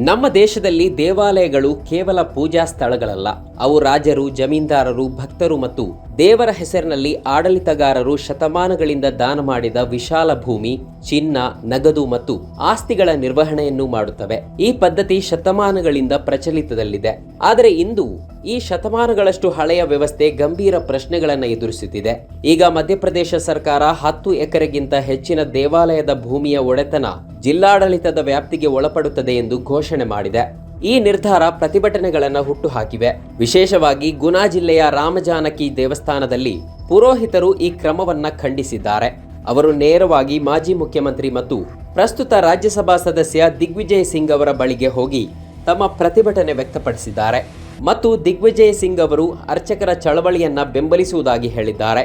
ನಮ್ಮ ದೇಶದಲ್ಲಿ ದೇವಾಲಯಗಳು ಕೇವಲ ಪೂಜಾ ಸ್ಥಳಗಳಲ್ಲ. ಅವು ರಾಜರು, ಜಮೀನ್ದಾರರು, ಭಕ್ತರು ಮತ್ತು ದೇವರ ಹೆಸರಿನಲ್ಲಿ ಆಡಳಿತಗಾರರು ಶತಮಾನಗಳಿಂದ ದಾನ ಮಾಡಿದ ವಿಶಾಲ ಭೂಮಿ, ಚಿನ್ನ, ನಗದು ಮತ್ತು ಆಸ್ತಿಗಳ ನಿರ್ವಹಣೆಯನ್ನು ಮಾಡುತ್ತವೆ. ಈ ಪದ್ಧತಿ ಶತಮಾನಗಳಿಂದ ಪ್ರಚಲಿತದಲ್ಲಿದೆ. ಆದರೆ ಇಂದು ಈ ಶತಮಾನಗಳಷ್ಟು ಹಳೆಯ ವ್ಯವಸ್ಥೆ ಗಂಭೀರ ಪ್ರಶ್ನೆಗಳನ್ನು ಎದುರಿಸುತ್ತಿದೆ. ಈಗ ಮಧ್ಯಪ್ರದೇಶ ಸರ್ಕಾರ 10 ಎಕರೆಗಿಂತ ಹೆಚ್ಚಿನ ದೇವಾಲಯದ ಭೂಮಿಯ ಒಡೆತನ ಜಿಲ್ಲಾಡಳಿತದ ವ್ಯಾಪ್ತಿಗೆ ಒಳಪಡುತ್ತದೆ ಎಂದು ಘೋಷಣೆ ಮಾಡಿದೆ. ಈ ನಿರ್ಧಾರ ಪ್ರತಿಭಟನೆಗಳನ್ನು ಹುಟ್ಟುಹಾಕಿವೆ. ವಿಶೇಷವಾಗಿ ಗುನಾ ಜಿಲ್ಲೆಯ ರಾಮಜಾನಕಿ ದೇವಸ್ಥಾನದಲ್ಲಿ ಪುರೋಹಿತರು ಈ ಕ್ರಮವನ್ನ ಖಂಡಿಸಿದ್ದಾರೆ. ಅವರು ನೇರವಾಗಿ ಮಾಜಿ ಮುಖ್ಯಮಂತ್ರಿ ಮತ್ತು ಪ್ರಸ್ತುತ ರಾಜ್ಯಸಭಾ ಸದಸ್ಯ ದಿಗ್ವಿಜಯ್ ಸಿಂಗ್ ಅವರ ಬಳಿಗೆ ಹೋಗಿ ತಮ್ಮ ಪ್ರತಿಭಟನೆ ವ್ಯಕ್ತಪಡಿಸಿದ್ದಾರೆ ಮತ್ತು ದಿಗ್ವಿಜಯ್ ಸಿಂಗ್ ಅವರು ಅರ್ಚಕರ ಚಳವಳಿಯನ್ನ ಬೆಂಬಲಿಸುವುದಾಗಿ ಹೇಳಿದ್ದಾರೆ.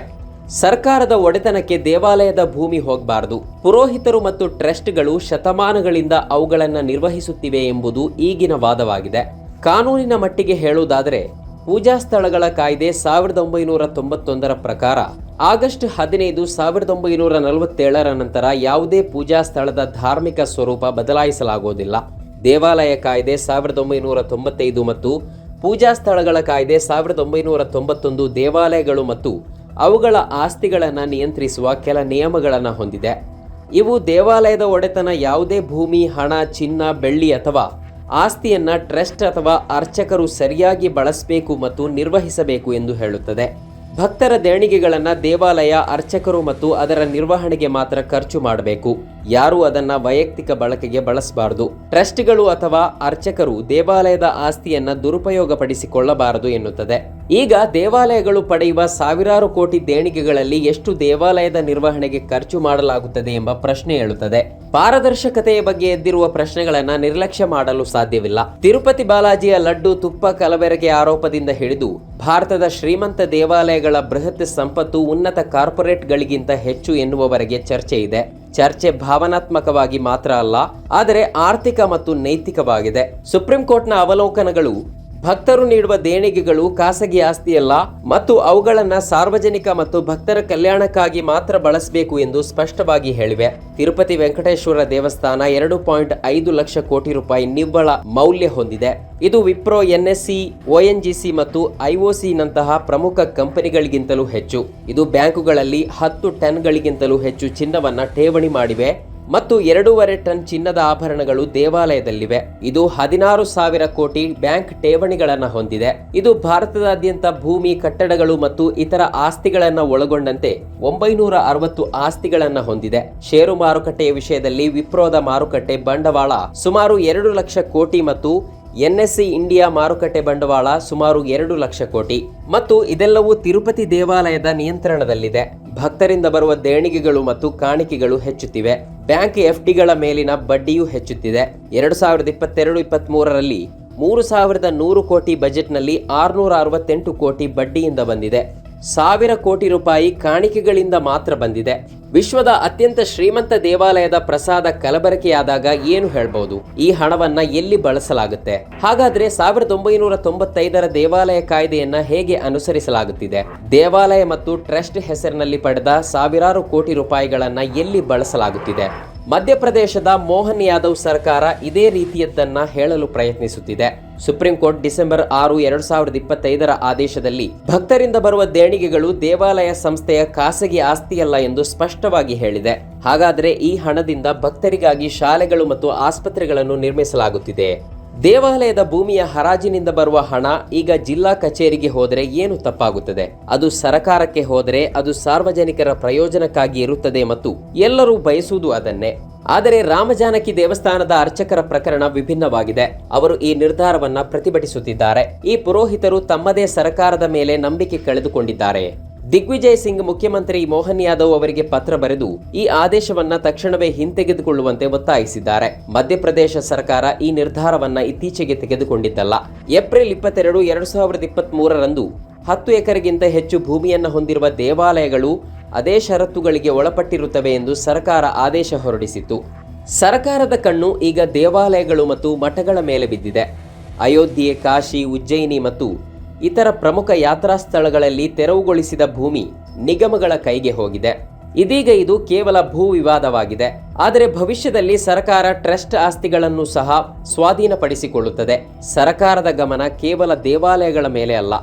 ಸರ್ಕಾರದ ಒಡೆತನಕ್ಕೆ ದೇವಾಲಯದ ಭೂಮಿ ಹೋಗಬಾರದು. ಪುರೋಹಿತರು ಮತ್ತು ಟ್ರಸ್ಟ್ಗಳು ಶತಮಾನಗಳಿಂದ ಅವುಗಳನ್ನು ನಿರ್ವಹಿಸುತ್ತಿವೆ ಎಂಬುದು ಈಗಿನ ವಾದವಾಗಿದೆ. ಕಾನೂನಿನ ಮಟ್ಟಿಗೆ ಹೇಳುವುದಾದರೆ ಪೂಜಾ ಸ್ಥಳಗಳ ಕಾಯ್ದೆ 1991 ಪ್ರಕಾರ ಆಗಸ್ಟ್ 15, 1947 ನಂತರ ಯಾವುದೇ ಪೂಜಾ ಸ್ಥಳದ ಧಾರ್ಮಿಕ ಸ್ವರೂಪ ಬದಲಾಯಿಸಲಾಗುವುದಿಲ್ಲ. ದೇವಾಲಯ ಕಾಯ್ದೆ 1995 ಮತ್ತು ಪೂಜಾ ಸ್ಥಳಗಳ ಕಾಯ್ದೆ 1991 ದೇವಾಲಯಗಳು ಮತ್ತು ಅವುಗಳ ಆಸ್ತಿಗಳನ್ನು ನಿಯಂತ್ರಿಸುವ ಕೆಲ ನಿಯಮಗಳನ್ನು ಹೊಂದಿದೆ. ಇವು ದೇವಾಲಯದ ಒಡೆತನ ಯಾವುದೇ ಭೂಮಿ, ಹಣ, ಚಿನ್ನ, ಬೆಳ್ಳಿ ಅಥವಾ ಆಸ್ತಿಯನ್ನ ಟ್ರಸ್ಟ್ ಅಥವಾ ಅರ್ಚಕರು ಸರಿಯಾಗಿ ಬಳಸಬೇಕು ಮತ್ತು ನಿರ್ವಹಿಸಬೇಕು ಎಂದು ಹೇಳುತ್ತದೆ. ಭಕ್ತರ ದೇಣಿಗೆಗಳನ್ನು ದೇವಾಲಯ, ಅರ್ಚಕರು ಮತ್ತು ಅದರ ನಿರ್ವಹಣೆಗೆ ಮಾತ್ರ ಖರ್ಚು ಮಾಡಬೇಕು. ಯಾರೂ ಅದನ್ನ ವೈಯಕ್ತಿಕ ಬಳಕೆಗೆ ಬಳಸಬಾರದು. ಟ್ರಸ್ಟ್ಗಳು ಅಥವಾ ಅರ್ಚಕರು ದೇವಾಲಯದ ಆಸ್ತಿಯನ್ನ ದುರುಪಯೋಗಪಡಿಸಿಕೊಳ್ಳಬಾರದು ಎನ್ನುತ್ತದೆ. ಈಗ ದೇವಾಲಯಗಳು ಪಡೆಯುವ ಸಾವಿರಾರು ಕೋಟಿ ದೇಣಿಗೆಗಳಲ್ಲಿ ಎಷ್ಟು ದೇವಾಲಯದ ನಿರ್ವಹಣೆಗೆ ಖರ್ಚು ಮಾಡಲಾಗುತ್ತದೆ ಎಂಬ ಪ್ರಶ್ನೆ ಏಳುತ್ತದೆ. ಪಾರದರ್ಶಕತೆಯ ಬಗ್ಗೆ ಎದ್ದಿರುವ ಪ್ರಶ್ನೆಗಳನ್ನ ನಿರ್ಲಕ್ಷ್ಯ ಮಾಡಲು ಸಾಧ್ಯವಿಲ್ಲ. ತಿರುಪತಿ ಬಾಲಾಜಿಯ ಲಡ್ಡು, ತುಪ್ಪ ಕಲಬೆರಕೆ ಆರೋಪದಿಂದ ಹಿಡಿದು ಭಾರತದ ಶ್ರೀಮಂತ ದೇವಾಲಯಗಳ ಬೃಹತ್ ಸಂಪತ್ತು ಉನ್ನತ ಕಾರ್ಪೊರೇಟ್ಗಳಿಗಿಂತ ಹೆಚ್ಚು ಎನ್ನುವವರೆಗೆ ಚರ್ಚೆ ಇದೆ. ಚರ್ಚೆ ಭಾವನಾತ್ಮಕವಾಗಿ ಮಾತ್ರ ಅಲ್ಲ, ಆದರೆ ಆರ್ಥಿಕ ಮತ್ತು ನೈತಿಕವಾಗಿದೆ. ಸುಪ್ರೀಂ ಕೋರ್ಟ್ನ ಅವಲೋಕನಗಳು ಭಕ್ತರು ನೀಡುವ ದೇಣಿಗೆಗಳು ಖಾಸಗಿ ಆಸ್ತಿಯಲ್ಲ ಮತ್ತು ಅವುಗಳನ್ನು ಸಾರ್ವಜನಿಕ ಮತ್ತು ಭಕ್ತರ ಕಲ್ಯಾಣಕ್ಕಾಗಿ ಮಾತ್ರ ಬಳಸಬೇಕು ಎಂದು ಸ್ಪಷ್ಟವಾಗಿ ಹೇಳಿವೆ. ತಿರುಪತಿ ವೆಂಕಟೇಶ್ವರ ದೇವಸ್ಥಾನ 2.5 ಲಕ್ಷ ಕೋಟಿ ರೂಪಾಯಿ ನಿವ್ವಳ ಮೌಲ್ಯ ಹೊಂದಿದೆ. ಇದು ವಿಪ್ರೋ, NSE, ONGC ಮತ್ತು IOC ನಂತಹ ಪ್ರಮುಖ ಕಂಪನಿಗಳಿಗಿಂತಲೂ ಹೆಚ್ಚು. ಇದು ಬ್ಯಾಂಕುಗಳಲ್ಲಿ 10 ಟನ್ಗಳಿಗಿಂತಲೂ ಹೆಚ್ಚು ಚಿನ್ನವನ್ನ ಠೇವಣಿ ಮಾಡಿವೆ ಮತ್ತು 2.5 ಟನ್ ಚಿನ್ನದ ಆಭರಣಗಳು ದೇವಾಲಯದಲ್ಲಿವೆ. ಇದು 16,000 ಕೋಟಿ ಬ್ಯಾಂಕ್ ಠೇವಣಿಗಳನ್ನು ಹೊಂದಿದೆ. ಇದು ಭಾರತದಾದ್ಯಂತ ಭೂಮಿ, ಕಟ್ಟಡಗಳು ಮತ್ತು ಇತರ ಆಸ್ತಿಗಳನ್ನು ಒಳಗೊಂಡಂತೆ 960 ಆಸ್ತಿಗಳನ್ನು ಹೊಂದಿದೆ. ಷೇರು ಮಾರುಕಟ್ಟೆಯ ವಿಷಯದಲ್ಲಿ ವಿಪ್ರೋದ ಮಾರುಕಟ್ಟೆ ಬಂಡವಾಳ ಸುಮಾರು 2 ಲಕ್ಷ ಕೋಟಿ ಮತ್ತು NSE ಇಂಡಿಯಾ ಮಾರುಕಟ್ಟೆ ಬಂಡವಾಳ ಸುಮಾರು 2 ಲಕ್ಷ ಕೋಟಿ ಮತ್ತು ಇದೆಲ್ಲವೂ ತಿರುಪತಿ ದೇವಾಲಯದ ನಿಯಂತ್ರಣದಲ್ಲಿದೆ. ಭಕ್ತರಿಂದ ಬರುವ ದೇಣಿಗೆಗಳು ಮತ್ತು ಕಾಣಿಕೆಗಳು ಹೆಚ್ಚುತ್ತಿವೆ. ಬ್ಯಾಂಕ್ FDಗಳ ಮೇಲಿನ ಬಡ್ಡಿಯೂ ಹೆಚ್ಚುತ್ತಿದೆ. 2022-23ರಲ್ಲಿ 3,100 ಕೋಟಿ ಬಜೆಟ್ನಲ್ಲಿ 668 ಕೋಟಿ ಬಡ್ಡಿಯಿಂದ ಬಂದಿದೆ. 1,000 ಕೋಟಿ ರೂಪಾಯಿ ಕಾಣಿಕೆಗಳಿಂದ ಮಾತ್ರ ಬಂದಿದೆ. ವಿಶ್ವದ ಅತ್ಯಂತ ಶ್ರೀಮಂತ ದೇವಾಲಯದ ಪ್ರಸಾದ ಕಲಬೆರಕೆಯಾದಾಗ ಏನು ಹೇಳ್ಬಹುದು? ಈ ಹಣವನ್ನ ಎಲ್ಲಿ ಬಳಸಲಾಗುತ್ತೆ? ಹಾಗಾದ್ರೆ 1995ರ ದೇವಾಲಯ ಕಾಯ್ದೆಯನ್ನ ಹೇಗೆ ಅನುಸರಿಸಲಾಗುತ್ತಿದೆ? ದೇವಾಲಯ ಮತ್ತು ಟ್ರಸ್ಟ್ ಹೆಸರಿನಲ್ಲಿ ಪಡೆದ ಸಾವಿರಾರು ಕೋಟಿ ರೂಪಾಯಿಗಳನ್ನ ಎಲ್ಲಿ ಬಳಸಲಾಗುತ್ತಿದೆ? ಮಧ್ಯಪ್ರದೇಶದ ಮೋಹನ್ ಯಾದವ್ ಸರ್ಕಾರ ಇದೇ ರೀತಿಯದ್ದನ್ನ ಹೇಳಲು ಪ್ರಯತ್ನಿಸುತ್ತಿದೆ. ಸುಪ್ರೀಂ ಕೋರ್ಟ್ ಡಿಸೆಂಬರ್ 6, 2025ರ ಆದೇಶದಲ್ಲಿ ಭಕ್ತರಿಂದ ಬರುವ ದೇಣಿಗೆಗಳು ದೇವಾಲಯ ಸಂಸ್ಥೆಯ ಖಾಸಗಿ ಆಸ್ತಿಯಲ್ಲ ಎಂದು ಸ್ಪಷ್ಟವಾಗಿ ಹೇಳಿದೆ. ಹಾಗಾದರೆ ಈ ಹಣದಿಂದ ಭಕ್ತರಿಗಾಗಿ ಶಾಲೆಗಳು ಮತ್ತು ಆಸ್ಪತ್ರೆಗಳನ್ನು ನಿರ್ಮಿಸಲಾಗುತ್ತಿದೆ. ದೇವಾಲಯದ ಭೂಮಿಯ ಹರಾಜಿನಿಂದ ಬರುವ ಹಣ ಈಗ ಜಿಲ್ಲಾ ಕಚೇರಿಗೆ ಹೋದರೆ ಏನು ತಪ್ಪಾಗುತ್ತದೆ? ಅದು ಸರಕಾರಕ್ಕೆ ಹೋದರೆ ಅದು ಸಾರ್ವಜನಿಕರ ಪ್ರಯೋಜನಕ್ಕಾಗಿ ಇರುತ್ತದೆ ಮತ್ತು ಎಲ್ಲರೂ ಬಯಸುವುದು ಅದನ್ನೇ. ಆದರೆ ರಾಮಜಾನಕಿ ದೇವಸ್ಥಾನದ ಅರ್ಚಕರ ಪ್ರಕರಣ ವಿಭಿನ್ನವಾಗಿದೆ. ಅವರು ಈ ನಿರ್ಧಾರವನ್ನ ಪ್ರತಿಭಟಿಸುತ್ತಿದ್ದಾರೆ. ಈ ಪುರೋಹಿತರು ತಮ್ಮದೇ ಸರ್ಕಾರದ ಮೇಲೆ ನಂಬಿಕೆ ಕಳೆದುಕೊಂಡಿದ್ದಾರೆ. ದಿಗ್ವಿಜಯ್ ಸಿಂಗ್ ಮುಖ್ಯಮಂತ್ರಿ ಮೋಹನ್ ಯಾದವ್ ಅವರಿಗೆ ಪತ್ರ ಬರೆದು ಈ ಆದೇಶವನ್ನ ತಕ್ಷಣವೇ ಹಿಂತೆಗೆದುಕೊಳ್ಳುವಂತೆ ಒತ್ತಾಯಿಸಿದ್ದಾರೆ. ಮಧ್ಯಪ್ರದೇಶ ಸರ್ಕಾರ ಈ ನಿರ್ಧಾರವನ್ನ ಇತ್ತೀಚೆಗೆ ತೆಗೆದುಕೊಂಡಿದ್ದಲ್ಲ. ಏಪ್ರಿಲ್ 22, 2023ರಂದು 10 ಎಕರೆಗಿಂತ ಹೆಚ್ಚು ಭೂಮಿಯನ್ನು ಹೊಂದಿರುವ ದೇವಾಲಯಗಳು ಅದೇ ಷರತ್ತುಗಳಿಗೆ ಒಳಪಟ್ಟಿರುತ್ತವೆ ಎಂದು ಸರ್ಕಾರ ಆದೇಶ ಹೊರಡಿಸಿತ್ತು. ಸರ್ಕಾರದ ಕಣ್ಣು ಈಗ ದೇವಾಲಯಗಳು ಮತ್ತು ಮಠಗಳ ಮೇಲೆ ಬಿದ್ದಿದೆ. ಅಯೋಧ್ಯೆ, ಕಾಶಿ, ಉಜ್ಜಯಿನಿ ಮತ್ತು ಇತರ ಪ್ರಮುಖ ಯಾತ್ರಾ ಸ್ಥಳಗಳಲ್ಲಿ ತೆರವುಗೊಳಿಸಿದ ಭೂಮಿ ನಿಗಮಗಳ ಕೈಗೆ ಹೋಗಿದೆ. ಇದೀಗ ಇದು ಕೇವಲ ಭೂ ವಿವಾದವಾಗಿದೆ. ಆದರೆ ಭವಿಷ್ಯದಲ್ಲಿ ಸರ್ಕಾರ ಟ್ರಸ್ಟ್ ಆಸ್ತಿಗಳನ್ನು ಸಹ ಸ್ವಾಧೀನಪಡಿಸಿಕೊಳ್ಳುತ್ತದೆ. ಸರ್ಕಾರದ ಗಮನ ಕೇವಲ ದೇವಾಲಯಗಳ ಮೇಲೆ ಅಲ್ಲ.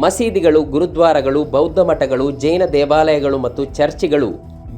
ಮಸೀದಿಗಳು, ಗುರುದ್ವಾರಗಳು, ಬೌದ್ಧ ಮಠಗಳು, ಜೈನ ದೇವಾಲಯಗಳು ಮತ್ತು ಚರ್ಚ್ಗಳು,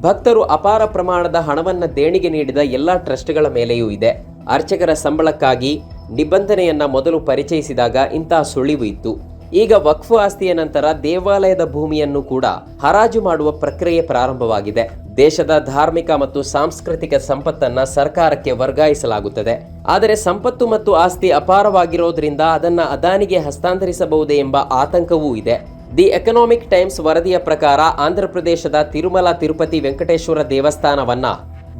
ಭಕ್ತರು ಅಪಾರ ಪ್ರಮಾಣದ ಹಣವನ್ನು ದೇಣಿಗೆ ನೀಡಿದ ಎಲ್ಲ ಟ್ರಸ್ಟ್ಗಳ ಮೇಲೆಯೂ ಇದೆ. ಅರ್ಚಕರ ಸಂಬಳಕ್ಕಾಗಿ ನಿಬಂಧನೆಯನ್ನ ಮೊದಲು ಪರಿಚಯಿಸಿದಾಗ ಇಂತಹ ಸುಳಿವು ಇತ್ತು. ಈಗ ವಕ್ಫ್ ಆಸ್ತಿಯ ನಂತರ ದೇವಾಲಯದ ಭೂಮಿಯನ್ನು ಕೂಡ ಹರಾಜು ಮಾಡುವ ಪ್ರಕ್ರಿಯೆ ಪ್ರಾರಂಭವಾಗಿದೆ. ದೇಶದ ಧಾರ್ಮಿಕ ಮತ್ತು ಸಾಂಸ್ಕೃತಿಕ ಸಂಪತ್ತನ್ನ ಸರ್ಕಾರಕ್ಕೆ ವರ್ಗಾಯಿಸಲಾಗುತ್ತದೆ. ಆದರೆ ಸಂಪತ್ತು ಮತ್ತು ಆಸ್ತಿ ಅಪಾರವಾಗಿರೋದ್ರಿಂದ ಅದನ್ನ ಅದಾನಿಗೆ ಹಸ್ತಾಂತರಿಸಬಹುದೇ ಎಂಬ ಆತಂಕವೂ ಇದೆ. ದಿ ಎಕನಾಮಿಕ್ ಟೈಮ್ಸ್ ವರದಿಯ ಪ್ರಕಾರ ಆಂಧ್ರಪ್ರದೇಶದ ತಿರುಮಲ ತಿರುಪತಿ ವೆಂಕಟೇಶ್ವರ ದೇವಸ್ಥಾನವನ್ನ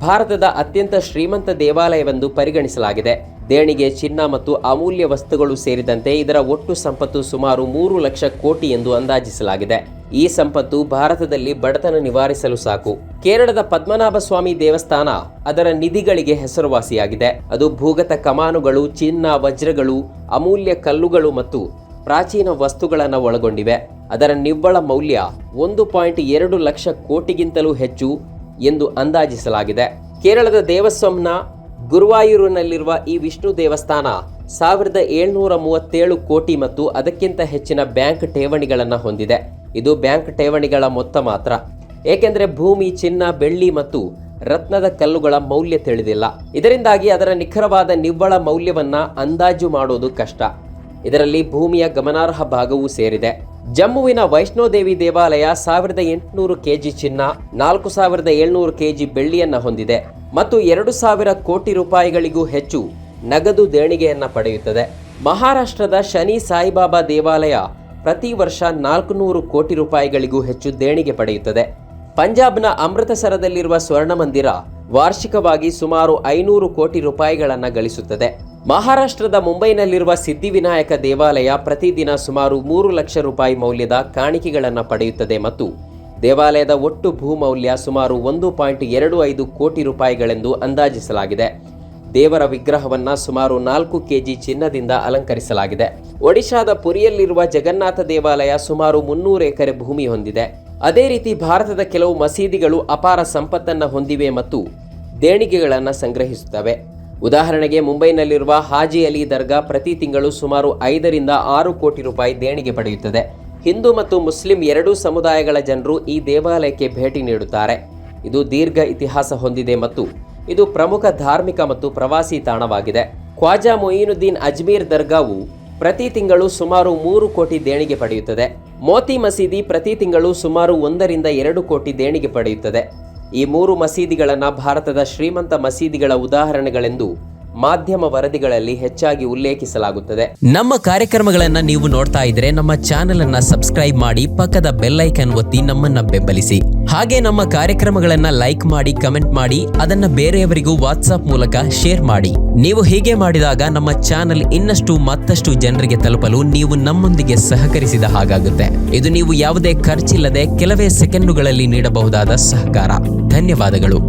ಭಾರತದ ಅತ್ಯಂತ ಶ್ರೀಮಂತ ದೇವಾಲಯವೆಂದು ಪರಿಗಣಿಸಲಾಗಿದೆ. ದೇಣಿಗೆ, ಚಿನ್ನ ಮತ್ತು ಅಮೂಲ್ಯ ವಸ್ತುಗಳು ಸೇರಿದಂತೆ ಇದರ ಒಟ್ಟು ಸಂಪತ್ತು ಸುಮಾರು 3 ಲಕ್ಷ ಕೋಟಿ ಎಂದು ಅಂದಾಜಿಸಲಾಗಿದೆ. ಈ ಸಂಪತ್ತು ಭಾರತದಲ್ಲಿ ಬಡತನ ನಿವಾರಿಸಲು ಸಾಕು. ಕೇರಳದ ಪದ್ಮನಾಭ ಸ್ವಾಮಿ ದೇವಸ್ಥಾನ ಅದರ ನಿಧಿಗಳಿಗೆ ಹೆಸರುವಾಸಿಯಾಗಿದೆ. ಅದು ಭೂಗತ ಕಮಾನುಗಳು, ಚಿನ್ನ, ವಜ್ರಗಳು, ಅಮೂಲ್ಯ ಕಲ್ಲುಗಳು ಮತ್ತು ಪ್ರಾಚೀನ ವಸ್ತುಗಳನ್ನು ಒಳಗೊಂಡಿವೆ. ಅದರ ನಿವ್ವಳ ಮೌಲ್ಯ 1.2 ಲಕ್ಷ ಕೋಟಿಗಿಂತಲೂ ಹೆಚ್ಚು ಎಂದು ಅಂದಾಜಿಸಲಾಗಿದೆ. ಕೇರಳದ ದೇವಸ್ವಂನ ಗುರುವಾಯೂರಿನಲ್ಲಿರುವ ಈ ವಿಷ್ಣು ದೇವಸ್ಥಾನ 1737 ಕೋಟಿ ಮತ್ತು ಅದಕ್ಕಿಂತ ಹೆಚ್ಚಿನ ಬ್ಯಾಂಕ್ ಠೇವಣಿಗಳನ್ನು ಹೊಂದಿದೆ. ಇದು ಬ್ಯಾಂಕ್ ಠೇವಣಿಗಳ ಮೊತ್ತ ಮಾತ್ರ, ಏಕೆಂದರೆ ಭೂಮಿ, ಚಿನ್ನ, ಬೆಳ್ಳಿ ಮತ್ತು ರತ್ನದ ಕಲ್ಲುಗಳ ಮೌಲ್ಯ ತಿಳಿದಿಲ್ಲ. ಇದರಿಂದಾಗಿ ಅದರ ನಿಖರವಾದ ನಿವ್ವಳ ಮೌಲ್ಯವನ್ನ ಅಂದಾಜು ಮಾಡೋದು ಕಷ್ಟ. ಇದರಲ್ಲಿ ಭೂಮಿಯ ಗಮನಾರ್ಹ ಭಾಗವೂ ಸೇರಿದೆ. ಜಮ್ಮುವಿನ ವೈಷ್ಣೋದೇವಿ ದೇವಾಲಯ 1800 ಕೆಜಿ ಚಿನ್ನ, 4700 ಕೆಜಿ ಬೆಳ್ಳಿಯನ್ನ ಹೊಂದಿದೆ ಮತ್ತು 2000 ಕೋಟಿ ರೂಪಾಯಿಗಳಿಗೂ ಹೆಚ್ಚು ನಗದು ದೇಣಿಗೆಯನ್ನ ಪಡೆಯುತ್ತದೆ. ಮಹಾರಾಷ್ಟ್ರದ ಶನಿ ಸಾಯಿಬಾಬಾ ದೇವಾಲಯ ಪ್ರತಿ ವರ್ಷ 400 ಕೋಟಿ ರೂಪಾಯಿಗಳಿಗೂ ಹೆಚ್ಚು ದೇಣಿಗೆ ಪಡೆಯುತ್ತದೆ. ಪಂಜಾಬ್ನ ಅಮೃತಸರದಲ್ಲಿರುವ ಸ್ವರ್ಣ ಮಂದಿರ ವಾರ್ಷಿಕವಾಗಿ ಸುಮಾರು 500 ಕೋಟಿ ರೂಪಾಯಿಗಳನ್ನು ಗಳಿಸುತ್ತದೆ. ಮಹಾರಾಷ್ಟ್ರದ ಮುಂಬೈನಲ್ಲಿರುವ ಸಿದ್ಧಿವಿನಾಯಕ ದೇವಾಲಯ ಪ್ರತಿದಿನ ಸುಮಾರು 3 ಲಕ್ಷ ರೂಪಾಯಿ ಮೌಲ್ಯದ ಕಾಣಿಕೆಗಳನ್ನು ಪಡೆಯುತ್ತದೆ ಮತ್ತು ದೇವಾಲಯದ ಒಟ್ಟು ಭೂ ಮೌಲ್ಯ ಸುಮಾರು 1.25 ಕೋಟಿ ರೂಪಾಯಿಗಳೆಂದು ಅಂದಾಜಿಸಲಾಗಿದೆ. ದೇವರ ವಿಗ್ರಹವನ್ನ ಸುಮಾರು 4 ಕೆಜಿ ಚಿನ್ನದಿಂದ ಅಲಂಕರಿಸಲಾಗಿದೆ. ಒಡಿಶಾದ ಪುರಿಯಲ್ಲಿರುವ ಜಗನ್ನಾಥ ದೇವಾಲಯ ಸುಮಾರು 300 ಎಕರೆ ಭೂಮಿ ಹೊಂದಿದೆ. ಅದೇ ರೀತಿ ಭಾರತದ ಕೆಲವು ಮಸೀದಿಗಳು ಅಪಾರ ಸಂಪತ್ತನ್ನು ಹೊಂದಿವೆ ಮತ್ತು ದೇಣಿಗೆಗಳನ್ನು ಸಂಗ್ರಹಿಸುತ್ತವೆ. ಉದಾಹರಣೆಗೆ ಮುಂಬೈನಲ್ಲಿರುವ ಹಾಜಿ ಅಲಿ ದರ್ಗಾ ಪ್ರತಿ ತಿಂಗಳು ಸುಮಾರು 5 ರಿಂದ 6 ಕೋಟಿ ರೂಪಾಯಿ ದೇಣಿಗೆ ಪಡೆಯುತ್ತದೆ. ಹಿಂದೂ ಮತ್ತು ಮುಸ್ಲಿಂ ಎರಡೂ ಸಮುದಾಯಗಳ ಜನರು ಈ ದೇವಾಲಯಕ್ಕೆ ಭೇಟಿ ನೀಡುತ್ತಾರೆ. ಇದು ದೀರ್ಘ ಇತಿಹಾಸ ಹೊಂದಿದೆ ಮತ್ತು ಇದು ಪ್ರಮುಖ ಧಾರ್ಮಿಕ ಮತ್ತು ಪ್ರವಾಸಿ ತಾಣವಾಗಿದೆ. ಖ್ವಾಜಾ ಮೊಯಿನುದ್ದೀನ್ ಅಜ್ಮೀರ್ ದರ್ಗಾವು ಪ್ರತಿ ತಿಂಗಳು ಸುಮಾರು 3 ಕೋಟಿ ದೇಣಿಗೆ ಪಡೆಯುತ್ತದೆ. ಮೋತಿ ಮಸೀದಿ ಪ್ರತಿ ತಿಂಗಳು ಸುಮಾರು 1 ರಿಂದ 2 ಕೋಟಿ ದೇಣಿಗೆ ಪಡೆಯುತ್ತದೆ. ಈ 3 ಮಸೀದಿಗಳನ್ನು ಭಾರತದ ಶ್ರೀಮಂತ ಮಸೀದಿಗಳ ಉದಾಹರಣೆಗಳೆಂದು ಮಾಧ್ಯಮ ವರದಿಗಳಲ್ಲಿ ಹೆಚ್ಚಾಗಿ ಉಲ್ಲೇಖಿಸಲಾಗುತ್ತದೆ. ನಮ್ಮ ಕಾರ್ಯಕ್ರಮಗಳನ್ನು ನೀವು ನೋಡ್ತಾ ಇದ್ರೆ ನಮ್ಮ ಚಾನೆಲ್ ಅನ್ನ ಸಬ್ಸ್ಕ್ರೈಬ್ ಮಾಡಿ, ಪಕ್ಕದ ಬೆಲ್ ಐಕಾನ್ ಒತ್ತಿ ನಮ್ಮನ್ನ ಬೆಂಬಲಿಸಿ. ಹಾಗೆ ನಮ್ಮ ಕಾರ್ಯಕ್ರಮಗಳನ್ನ ಲೈಕ್ ಮಾಡಿ, ಕಮೆಂಟ್ ಮಾಡಿ, ಅದನ್ನ ಬೇರೆಯವರಿಗೂ ವಾಟ್ಸ್ಆಪ್ ಮೂಲಕ ಶೇರ್ ಮಾಡಿ. ನೀವು ಹೀಗೆ ಮಾಡಿದಾಗ ನಮ್ಮ ಚಾನೆಲ್ ಮತ್ತಷ್ಟು ಜನರಿಗೆ ತಲುಪಲು ನೀವು ನಮ್ಮೊಂದಿಗೆ ಸಹಕರಿಸಿದ ಹಾಗಾಗುತ್ತೆ. ಇದು ನೀವು ಯಾವುದೇ ಖರ್ಚಿಲ್ಲದೆ ಕೆಲವೇ ಸೆಕೆಂಡುಗಳಲ್ಲಿ ನೀಡಬಹುದಾದ ಸಹಕಾರ. ಧನ್ಯವಾದಗಳು.